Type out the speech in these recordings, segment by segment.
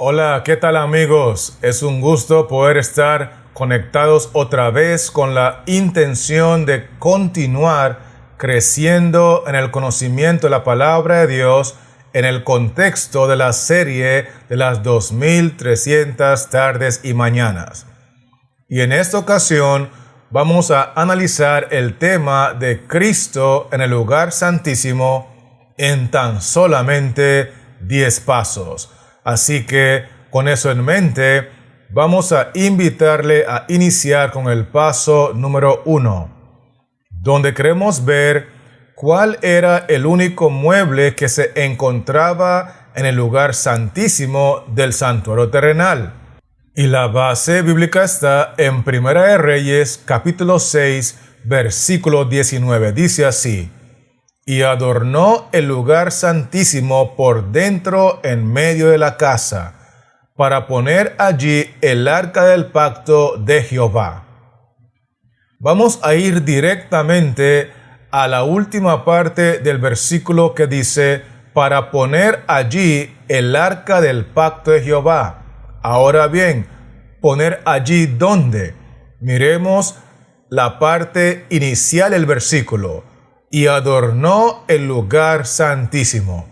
Hola, ¿qué tal amigos? Es un gusto poder estar conectados otra vez con la intención de continuar creciendo en el conocimiento de la palabra de Dios en el contexto de la serie de las 2300 tardes y mañanas. Y en esta ocasión vamos a analizar el tema de Cristo en el lugar santísimo en tan solamente 10 pasos. Así que con eso en mente, vamos a invitarle a iniciar con el paso número 1, donde queremos ver cuál era el único mueble que se encontraba en el lugar santísimo del santuario terrenal. Y la base bíblica está en Primera de Reyes, capítulo 6, versículo 19. Dice así: y adornó el lugar santísimo por dentro en medio de la casa, para poner allí el arca del pacto de Jehová. Vamos a ir directamente a la última parte del versículo que dice, para poner allí el arca del pacto de Jehová. Ahora bien, ¿poner allí dónde? Miremos la parte inicial del versículo. Y adornó el lugar santísimo,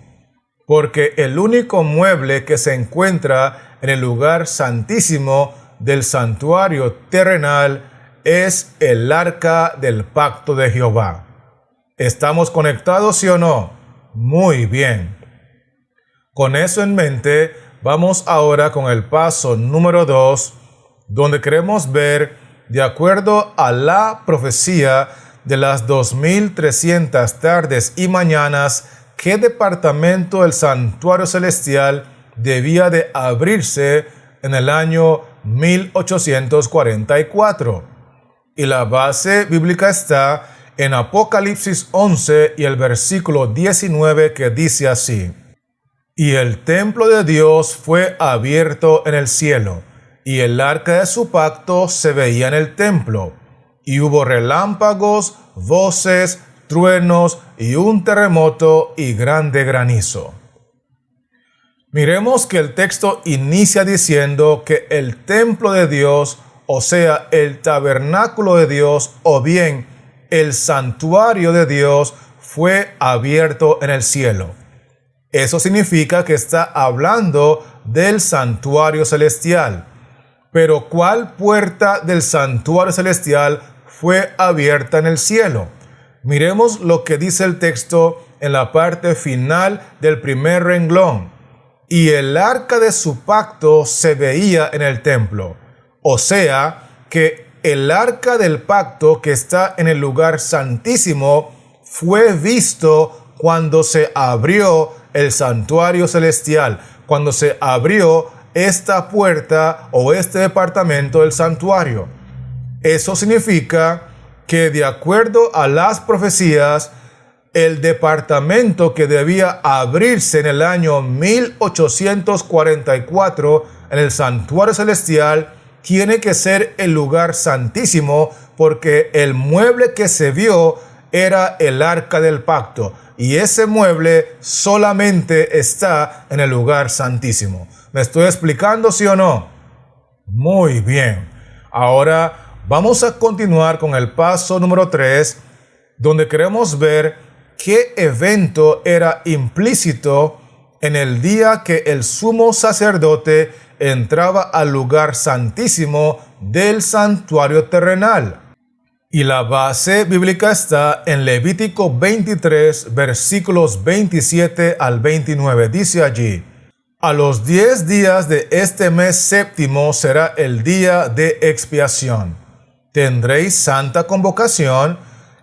porque el único mueble que se encuentra en el lugar santísimo del santuario terrenal es el arca del pacto de Jehová. ¿Estamos conectados, sí o no? Muy bien. Con eso en mente, vamos ahora con el paso número 2, donde queremos ver, de acuerdo a la profecía de las 2300 tardes y mañanas, qué departamento del santuario celestial debía de abrirse en el año 1844. Y la base bíblica está en Apocalipsis 11 y el versículo 19, que dice así: y el templo de Dios fue abierto en el cielo, y el arca de su pacto se veía en el templo. Y hubo relámpagos, voces, truenos y un terremoto y grande granizo. Miremos que el texto inicia diciendo que el templo de Dios, o sea, el tabernáculo de Dios, o bien el santuario de Dios, fue abierto en el cielo. Eso significa que está hablando del santuario celestial. Pero ¿cuál puerta del santuario celestial fue abierta en el cielo? Miremos lo que dice el texto en la parte final del primer renglón. Y el arca de su pacto se veía en el templo. O sea, que el arca del pacto que está en el lugar santísimo fue visto cuando se abrió el santuario celestial, cuando se abrió esta puerta o este departamento del santuario. Eso significa que, de acuerdo a las profecías, el departamento que debía abrirse en el año 1844 en el santuario celestial tiene que ser el lugar santísimo, porque el mueble que se vio era el arca del pacto, y ese mueble solamente está en el lugar santísimo. ¿Me estoy explicando, sí o no? Muy bien. Ahora vamos a continuar con el paso número 3, donde queremos ver qué evento era implícito en el día que el sumo sacerdote entraba al lugar santísimo del santuario terrenal. Y la base bíblica está en Levítico 23, versículos 27 al 29. Dice allí: a los 10 días de este mes séptimo será el día de expiación. Tendréis santa convocación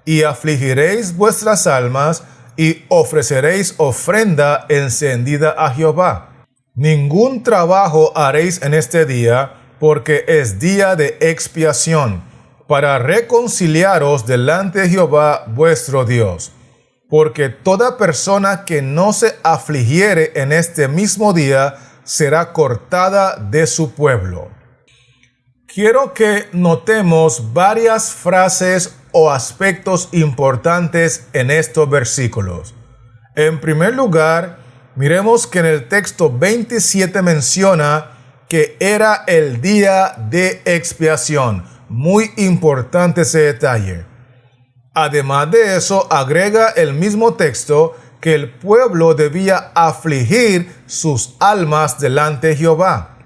y afligiréis vuestras almas y ofreceréis ofrenda encendida a Jehová. Ningún trabajo haréis en este día, porque es día de expiación, para reconciliaros delante de Jehová vuestro Dios. Porque toda persona que no se afligiere en este mismo día será cortada de su pueblo. Quiero que notemos varias frases o aspectos importantes en estos versículos. En primer lugar, Miremos que en el texto 27 menciona que era el día de expiación. Muy importante ese detalle. Además de eso, agrega el mismo texto que el pueblo debía afligir sus almas delante de Jehová.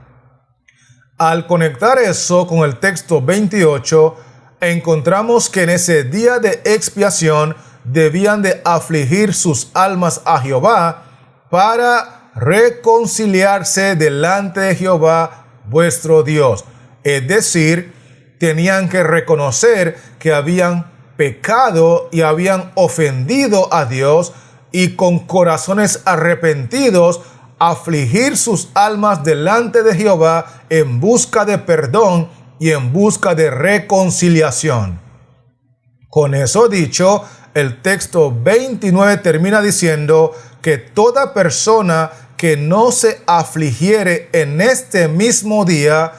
Al conectar eso con el texto 28, encontramos que en ese día de expiación debían de afligir sus almas a Jehová para reconciliarse delante de Jehová vuestro Dios. Es decir, tenían que reconocer que habían pecado y habían ofendido a Dios y con corazones arrepentidos afligir sus almas delante de Jehová en busca de perdón y en busca de reconciliación. Con eso dicho, el texto 29 termina diciendo que toda persona que no se afligiere en este mismo día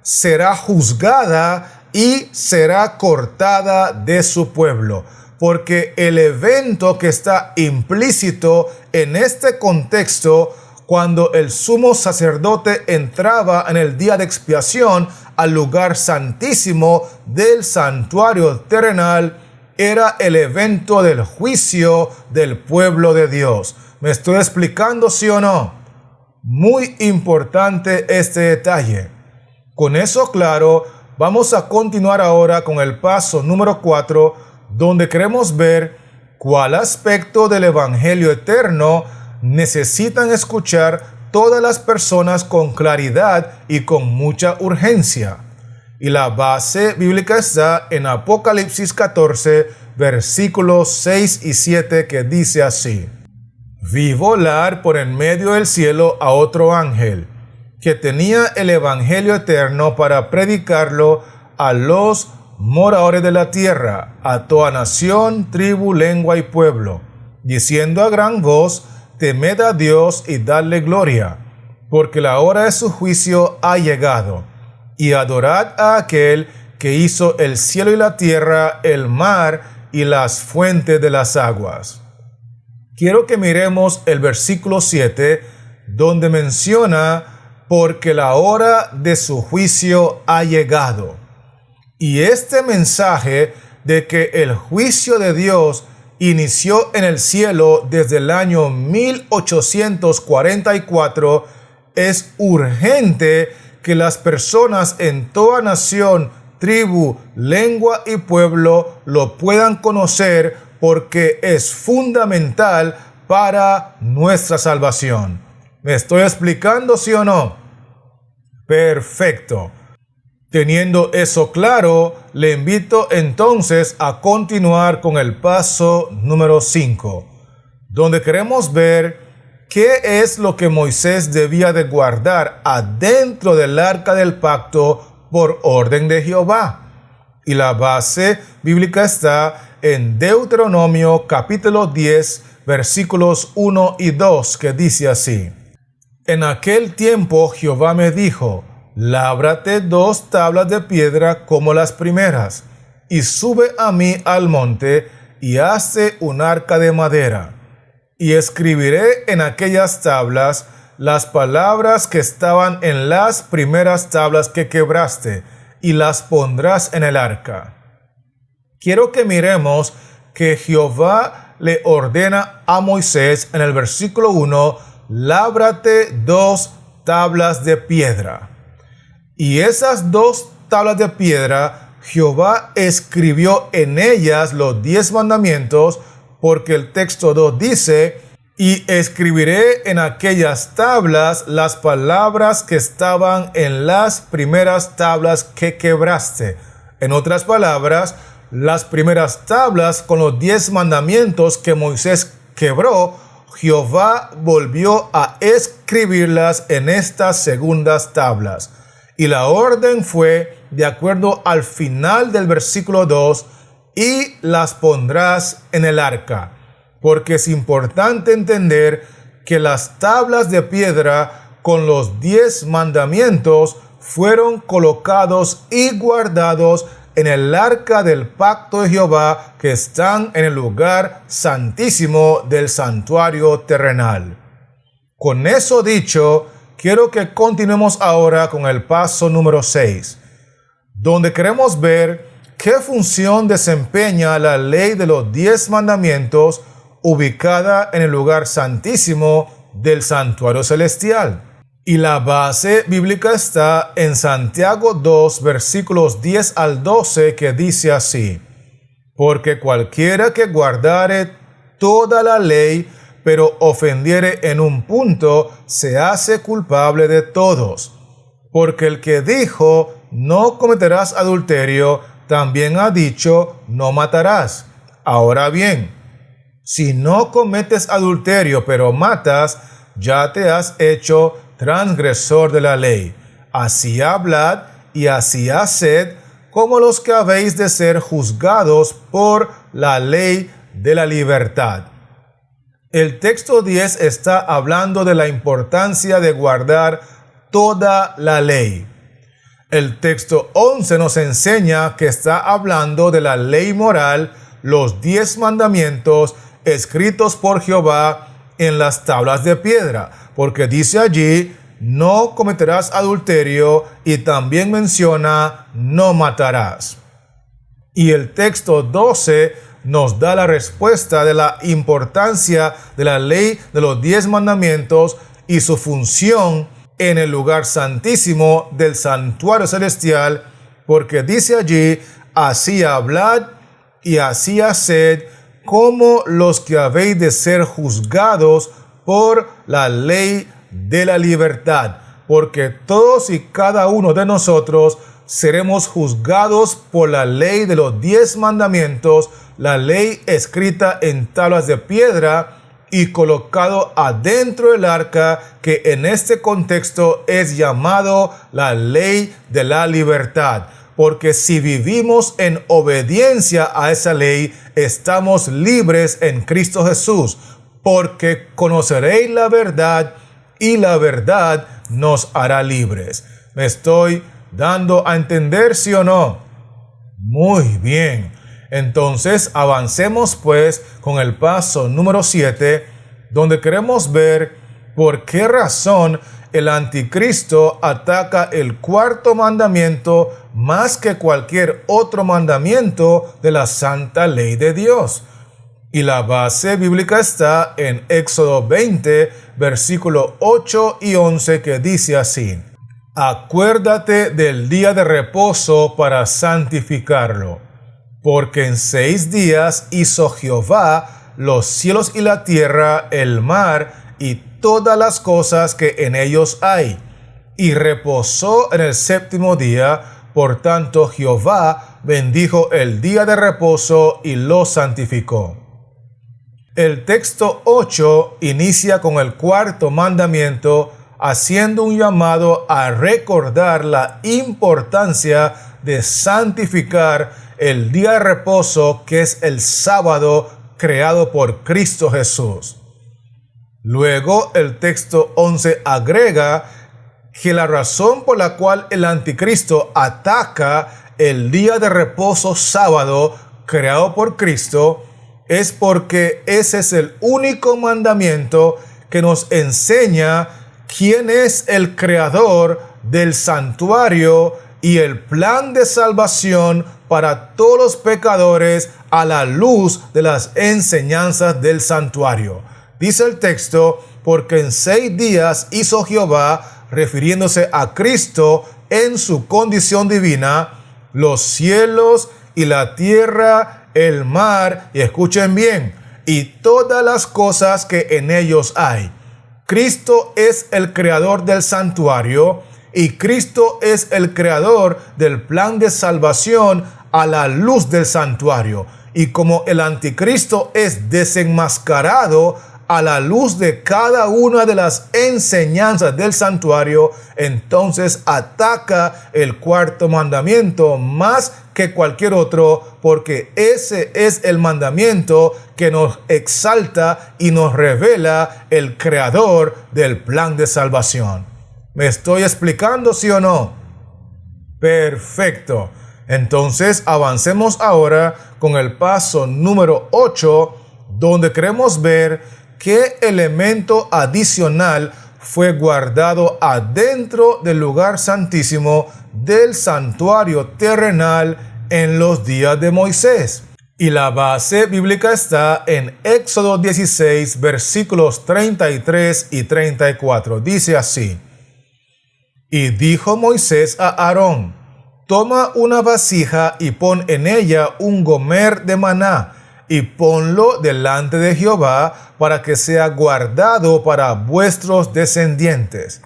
será juzgada y será cortada de su pueblo. Porque el evento que está implícito en este contexto, cuando el sumo sacerdote entraba en el día de expiación al lugar santísimo del santuario terrenal, era el evento del juicio del pueblo de Dios. ¿Me estoy explicando, sí o no? Muy importante este detalle. Con eso claro, vamos a continuar ahora con el paso número 4, donde queremos ver cuál aspecto del Evangelio eterno necesitan escuchar todas las personas con claridad y con mucha urgencia. Y la base bíblica está en Apocalipsis 14, versículos 6 y 7, que dice así: Vi volar por en medio del cielo a otro ángel, que tenía el Evangelio eterno para predicarlo a los moradores de la tierra, a toda nación, tribu, lengua y pueblo, diciendo a gran voz: Temed a Dios y dadle gloria, porque la hora de su juicio ha llegado, y adorad a aquel que hizo el cielo y la tierra, el mar y las fuentes de las aguas. Quiero que miremos el versículo 7, donde menciona: porque la hora de su juicio ha llegado. Y este mensaje de que el juicio de Dios inició en el cielo desde el año 1844, es urgente que las personas en toda nación, tribu, lengua y pueblo lo puedan conocer, porque es fundamental para nuestra salvación. ¿Me estoy explicando, sí o no? Perfecto. Teniendo eso claro, le invito entonces a continuar con el paso número 5, donde queremos ver qué es lo que Moisés debía de guardar adentro del arca del pacto por orden de Jehová. Y la base bíblica está en Deuteronomio capítulo 10, versículos 1 y 2, que dice así: En aquel tiempo Jehová me dijo: Lábrate 2 tablas de piedra como las primeras, y sube a mí al monte, y hazte un arca de madera. Y escribiré en aquellas tablas las palabras que estaban en las primeras tablas que quebraste, y las pondrás en el arca. Quiero que miremos que Jehová le ordena a Moisés en el versículo 1: lábrate 2 tablas de piedra. Y esas 2 tablas de piedra, Jehová escribió en ellas los 10 mandamientos, porque el texto 2 dice: y escribiré en aquellas tablas las palabras que estaban en las primeras tablas que quebraste. En otras palabras, las primeras tablas con los 10 mandamientos que Moisés quebró, Jehová volvió a escribirlas en estas segundas tablas. Y la orden fue de acuerdo al final del versículo 2: y las pondrás en el arca. Porque es importante entender que las tablas de piedra con los 10 mandamientos fueron colocados y guardados en el arca del pacto de Jehová, que están en el lugar santísimo del santuario terrenal. Con eso dicho, quiero que continuemos ahora con el paso número 6, donde queremos ver qué función desempeña la ley de los 10 mandamientos ubicada en el lugar santísimo del santuario celestial. Y la base bíblica está en Santiago 2, versículos 10 al 12, que dice así: porque cualquiera que guardare toda la ley, pero ofendiere en un punto, se hace culpable de todos. Porque el que dijo, no cometerás adulterio, también ha dicho, no matarás. Ahora bien, si no cometes adulterio, pero matas, ya te has hecho transgresor de la ley. Así hablad y así haced, como los que habéis de ser juzgados por la ley de la libertad. El texto 10 está hablando de la importancia de guardar toda la ley. El texto 11 nos enseña que está hablando de la ley moral, los 10 mandamientos escritos por Jehová en las tablas de piedra, porque dice allí, no cometerás adulterio, y también menciona, no matarás. Y el texto 12 nos da la respuesta de la importancia de la ley de los 10 mandamientos y su función en el lugar santísimo del santuario celestial, porque dice allí, así hablad y así haced, como los que habéis de ser juzgados por la ley de la libertad, porque todos y cada uno de nosotros seremos juzgados por la ley de los 10 mandamientos, la ley escrita en tablas de piedra y colocado adentro del arca, que en este contexto es llamado la ley de la libertad. Porque si vivimos en obediencia a esa ley, estamos libres en Cristo Jesús. Porque conoceréis la verdad y la verdad nos hará libres. ¿Me estoy dando a entender, sí o no? Muy bien. Entonces avancemos pues con el paso número 7, donde queremos ver por qué razón el anticristo ataca el cuarto mandamiento más que cualquier otro mandamiento de la santa ley de Dios. Y la base bíblica está en Éxodo 20, versículos 8 y 11, que dice así: acuérdate del día de reposo para santificarlo, porque en 6 días hizo Jehová los cielos y la tierra, el mar y todas las cosas que en ellos hay, y reposó en el séptimo día. Por tanto, Jehová bendijo el día de reposo y lo santificó. El texto 8 inicia con el cuarto mandamiento, haciendo un llamado a recordar la importancia de santificar el día de reposo, que es el sábado creado por Cristo Jesús. Luego el texto 11 agrega que la razón por la cual el anticristo ataca el día de reposo sábado creado por Cristo es porque ese es el único mandamiento que nos enseña quién es el creador del santuario y el plan de salvación para todos los pecadores a la luz de las enseñanzas del santuario. Dice el texto, porque en 6 días hizo Jehová, refiriéndose a Cristo en su condición divina, los cielos y la tierra, el mar, y escuchen bien, y todas las cosas que en ellos hay. Cristo es el creador del santuario y Cristo es el creador del plan de salvación a la luz del santuario. Y como el anticristo es desenmascarado a la luz de cada una de las enseñanzas del santuario, entonces ataca el cuarto mandamiento más que cualquier otro, porque ese es el mandamiento que nos exalta y nos revela el creador del plan de salvación. ¿Me estoy explicando, sí o no? Perfecto. Entonces avancemos ahora con el paso número 8, donde queremos ver qué elemento adicional fue guardado adentro del lugar santísimo del santuario terrenal en los días de Moisés. Y la base bíblica está en Éxodo 16, versículos 33 y 34. Dice así: Y dijo Moisés a Aarón: Toma una vasija y pon en ella un gomer de maná, y ponlo delante de Jehová para que sea guardado para vuestros descendientes.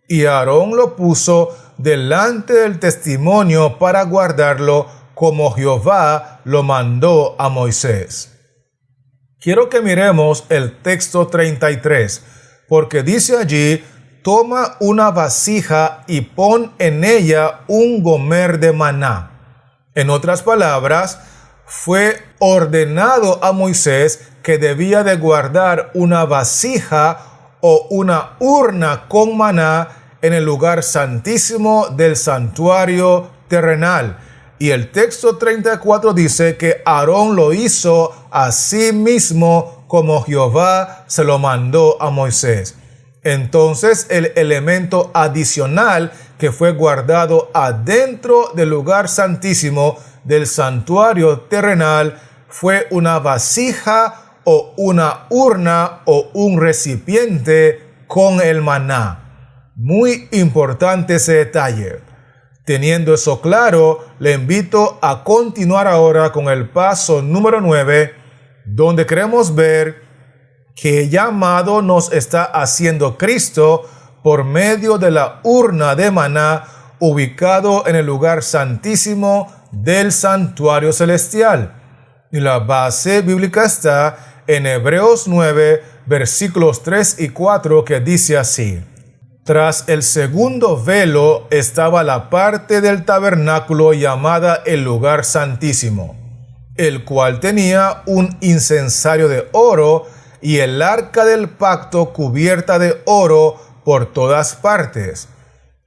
Y Aarón lo puso delante del testimonio para guardarlo, como Jehová lo mandó a Moisés. Quiero que miremos el texto 33, porque dice allí: Toma una vasija y pon en ella un gomer de maná. En otras palabras, fue ordenado a Moisés que debía de guardar una vasija o una urna con maná en el lugar santísimo del santuario terrenal. Y el texto 34 dice que Aarón lo hizo a sí mismo como Jehová se lo mandó a Moisés. Entonces el elemento adicional que fue guardado adentro del lugar santísimo del santuario terrenal fue una vasija o una urna o un recipiente con el maná. Muy importante ese detalle. Teniendo eso claro, le invito a continuar ahora con el paso número 9, donde queremos ver qué llamado nos está haciendo Cristo por medio de la urna de maná ubicado en el lugar santísimo del santuario celestial. Y la base bíblica está en Hebreos 9, versículos 3 y 4, que dice así: Tras el segundo velo estaba la parte del tabernáculo llamada el lugar santísimo, el cual tenía un incensario de oro y el arca del pacto cubierta de oro por todas partes,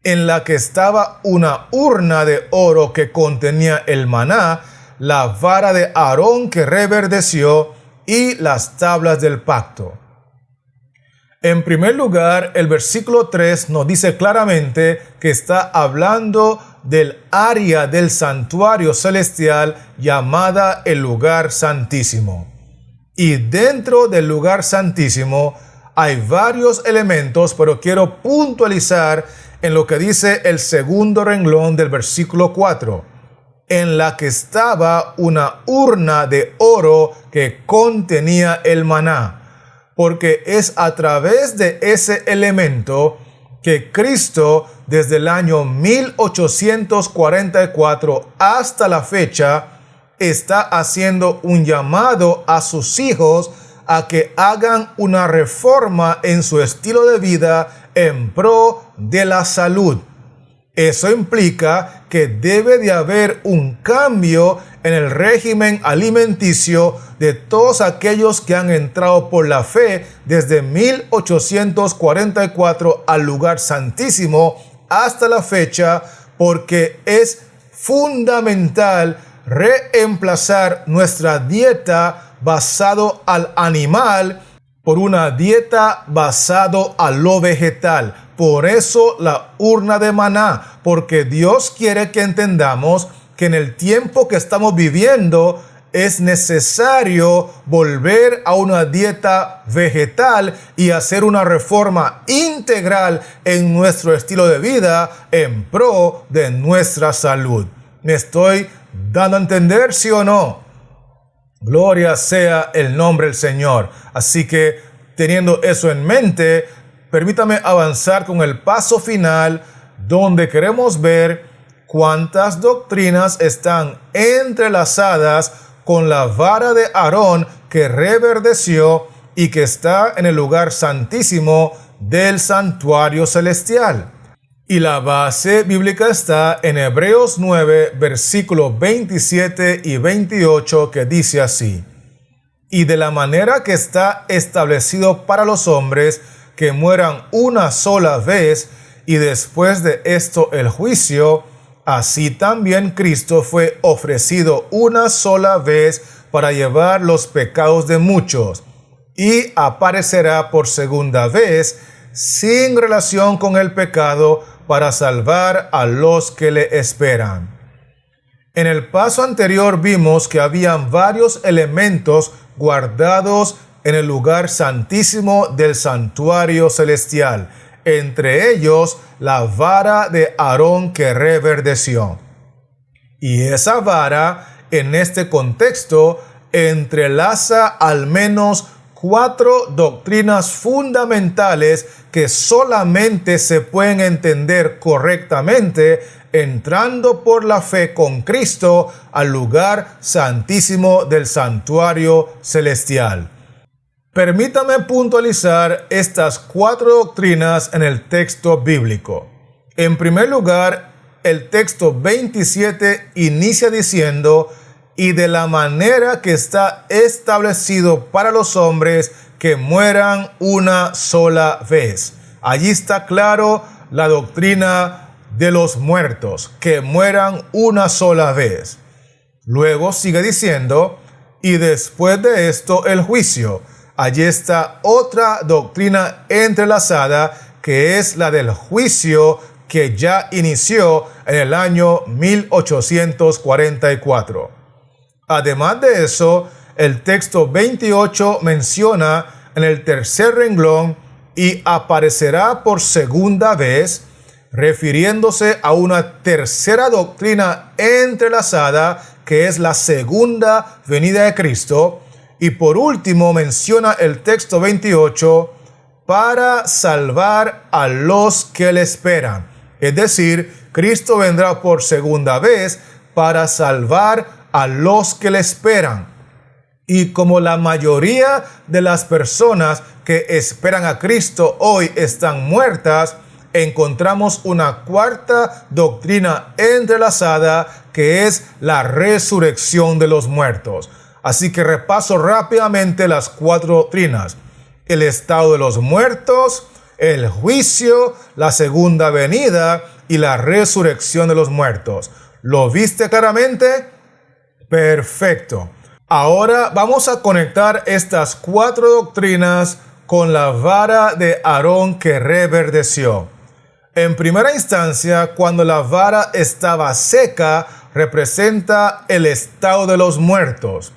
en la que estaba una urna de oro que contenía el maná, la vara de Aarón que reverdeció y las tablas del pacto. En primer lugar, el versículo 3 nos dice claramente que está hablando del área del santuario celestial llamada el lugar santísimo. Y dentro del lugar santísimo hay varios elementos, pero quiero puntualizar en lo que dice el segundo renglón del versículo 4, en la que estaba una urna de oro que contenía el maná, porque es a través de ese elemento que Cristo, desde el año 1844 hasta la fecha, está haciendo un llamado a sus hijos a que hagan una reforma en su estilo de vida en pro de la salud. Eso implica que debe de haber un cambio en el régimen alimenticio de todos aquellos que han entrado por la fe desde 1844 al lugar santísimo hasta la fecha, porque es fundamental reemplazar nuestra dieta basado al animal por una dieta basado a lo vegetal. Por eso la urna de maná, porque Dios quiere que entendamos que en el tiempo que estamos viviendo es necesario volver a una dieta vegetal y hacer una reforma integral en nuestro estilo de vida en pro de nuestra salud. ¿Me estoy dando a entender, sí o no? Gloria sea el nombre del Señor. Así que, teniendo eso en mente, permítame avanzar con el paso final, donde queremos ver cuántas doctrinas están entrelazadas con la vara de Aarón que reverdeció y que está en el lugar santísimo del santuario celestial. Y la base bíblica está en Hebreos 9, versículos 27 y 28, que dice así: Y de la manera que está establecido para los hombres que mueran una sola vez, y después de esto el juicio, así también Cristo fue ofrecido una sola vez para llevar los pecados de muchos, y aparecerá por segunda vez sin relación con el pecado para salvar a los que le esperan. En el paso anterior vimos que habían varios elementos guardados en el lugar santísimo del santuario celestial, entre ellos la vara de Aarón que reverdeció. Y esa vara, en este contexto, entrelaza al menos 4 doctrinas fundamentales que solamente se pueden entender correctamente entrando por la fe con Cristo al lugar santísimo del santuario celestial. Permítame puntualizar estas 4 doctrinas en el texto bíblico. En primer lugar, el texto 27 inicia diciendo: y de la manera que está establecido para los hombres que mueran una sola vez. Allí está claro la doctrina de los muertos, que mueran una sola vez. Luego sigue diciendo: y después de esto el juicio. Allí está otra doctrina entrelazada, que es la del juicio que ya inició en el año 1844. Además de eso, el texto 28 menciona en el tercer renglón: y aparecerá por segunda vez, refiriéndose a una tercera doctrina entrelazada, que es la segunda venida de Cristo. Y por último menciona el texto 28, para salvar a los que le esperan. Es decir, Cristo vendrá por segunda vez para salvar a los que le esperan. Y como la mayoría de las personas que esperan a Cristo hoy están muertas, encontramos una cuarta doctrina entrelazada, que es la resurrección de los muertos. Así que repaso rápidamente las 4 doctrinas: el estado de los muertos, el juicio, la segunda venida y la resurrección de los muertos. ¿Lo viste claramente? Perfecto. Ahora vamos a conectar estas 4 doctrinas con la vara de Aarón que reverdeció. En primera instancia, cuando la vara estaba seca, representa el estado de los muertos.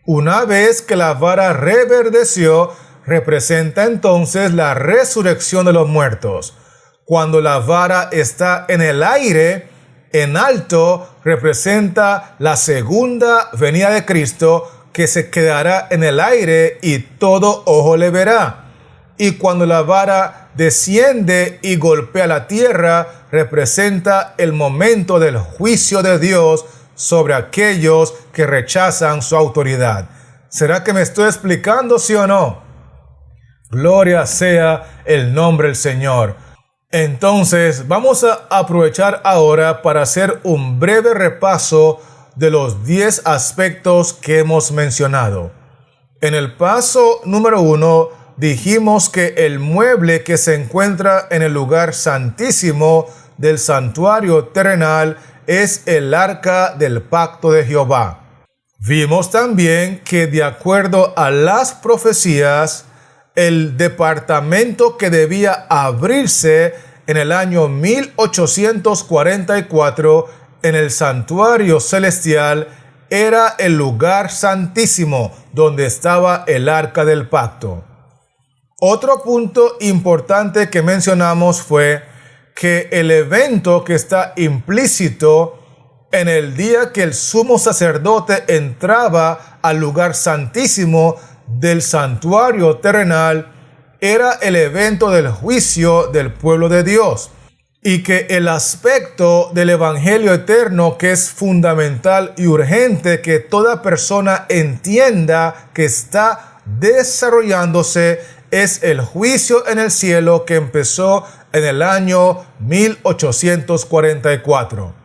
Una vez que la vara reverdeció, representa entonces la resurrección de los muertos. Cuando la vara está en el aire, en alto, representa la segunda venida de Cristo, que se quedará en el aire y todo ojo le verá. Y cuando la vara desciende y golpea la tierra, representa el momento del juicio de Dios sobre aquellos que rechazan su autoridad. ¿Será que me estoy explicando, sí o no? Gloria sea el nombre del Señor. Entonces, vamos a aprovechar ahora para hacer un breve repaso de los 10 aspectos que hemos mencionado. En el paso número 1, dijimos que el mueble que se encuentra en el lugar santísimo del santuario terrenal es el arca del pacto de Jehová. Vimos también que, de acuerdo a las profecías, el departamento que debía abrirse en el año 1844 en el santuario celestial era el lugar santísimo donde estaba el arca del pacto. Otro punto importante que mencionamos fue que el evento que está implícito en el día que el sumo sacerdote entraba al lugar santísimo del santuario terrenal era el evento del juicio del pueblo de Dios, y que el aspecto del evangelio eterno que es fundamental y urgente que toda persona entienda que está desarrollándose es el juicio en el cielo que empezó en el año 1844.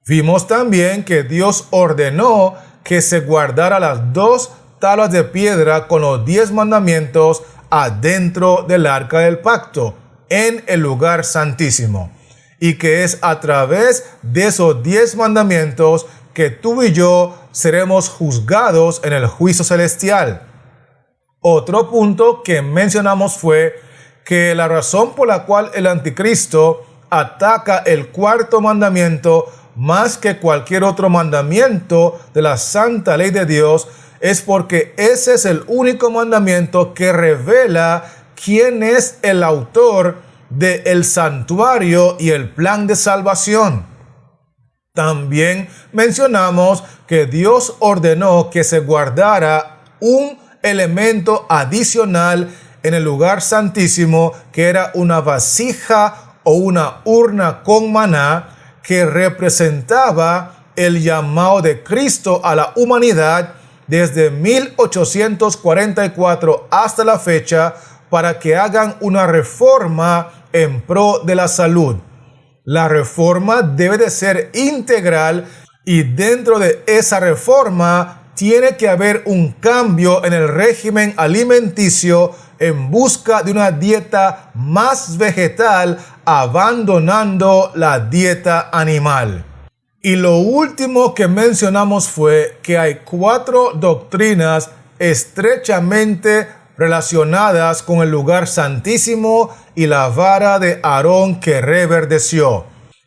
Vimos también que Dios ordenó que se guardara las 2 tablas de piedra con los 10 mandamientos adentro del arca del pacto, en el lugar santísimo. Y que es a través de esos 10 mandamientos que tú y yo seremos juzgados en el juicio celestial. Otro punto que mencionamos fue que la razón por la cual el anticristo ataca el cuarto mandamiento más que cualquier otro mandamiento de la santa ley de Dios es porque ese es el único mandamiento que revela quién es el autor del santuario y el plan de salvación. También mencionamos que Dios ordenó que se guardara un elemento adicional en el lugar santísimo, que era una vasija o una urna con maná, que representaba el llamado de Cristo a la humanidad desde 1844 hasta la fecha, para que hagan una reforma en pro de la salud. La reforma debe de ser integral y dentro de esa reforma tiene que haber un cambio en el régimen alimenticio en busca de una dieta más vegetal, abandonando la dieta animal. Y lo último que mencionamos fue que hay 4 doctrinas estrechamente relacionadas con el lugar santísimo y la vara de Aarón que reverdeció.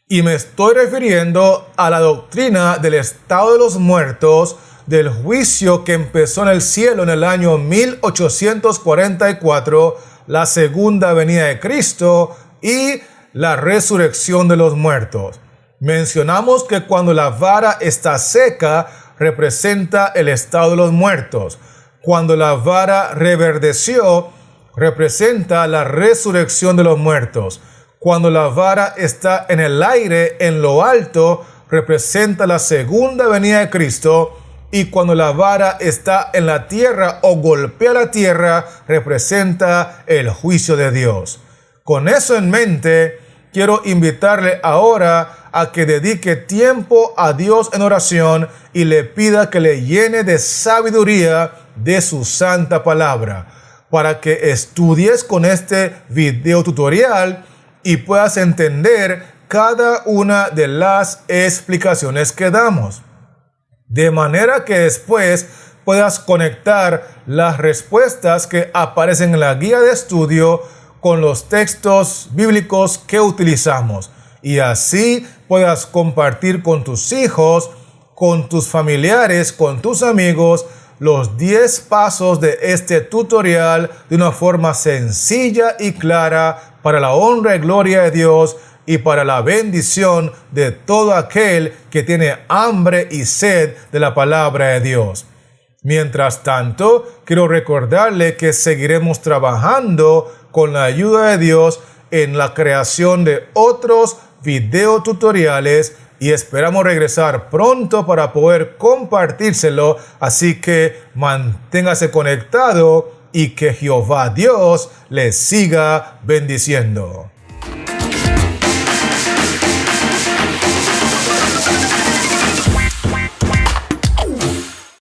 Y me estoy refiriendo a la doctrina del estado de los muertos, del juicio que empezó en el cielo en el año 1844, la segunda venida de Cristo y la resurrección de los muertos. Mencionamos que cuando la vara está seca, representa el estado de los muertos. Cuando la vara reverdeció, representa la resurrección de los muertos. Cuando la vara está en el aire, en lo alto, representa la segunda venida de Cristo. Y cuando la vara está en la tierra o golpea la tierra, representa el juicio de Dios. Con eso en mente, quiero invitarle ahora a que dedique tiempo a Dios en oración y le pida que le llene de sabiduría de su santa palabra, para que estudies con este video tutorial y puedas entender cada una de las explicaciones que damos, de manera que después puedas conectar las respuestas que aparecen en la guía de estudio con los textos bíblicos que utilizamos, y así puedas compartir con tus hijos, con tus familiares, con tus amigos, los 10 pasos de este tutorial de una forma sencilla y clara para la honra y gloria de Dios y para la bendición de todo aquel que tiene hambre y sed de la palabra de Dios. Mientras tanto, quiero recordarle que seguiremos trabajando con la ayuda de Dios en la creación de otros videotutoriales y esperamos regresar pronto para poder compartírselo, así que manténgase conectado y que Jehová Dios le siga bendiciendo.